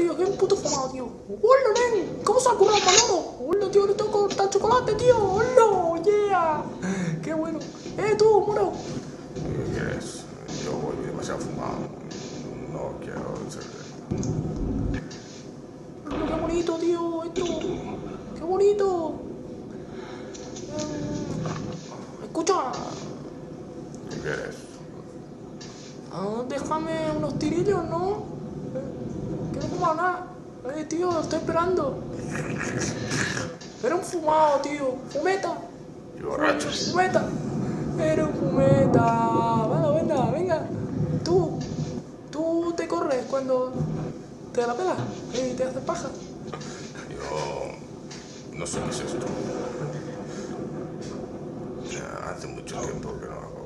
tío, qué puto fumado, tío. Hola, nen. ¿Cómo se ha currado Manolo? Hola, tío, le tengo que cortar chocolate, tío. Hola, yeah. Qué bueno. Tú, moro. ¿Qué quieres? Yo voy demasiado fumado. No quiero ser... Hola, qué bonito, tío, esto. Qué bonito. Escucha. ¿Qué quieres? Déjame unos tirillos, ¿no? Que no fumado nada. Tío, lo estoy esperando. Era un fumado, tío. Fumeta. Y borracho. Fumeta. Era un fumeta. Bueno, venga, venga. Tú te corres cuando te la pelas y te haces paja. Yo no sé qué es esto. Hace mucho tiempo que no hago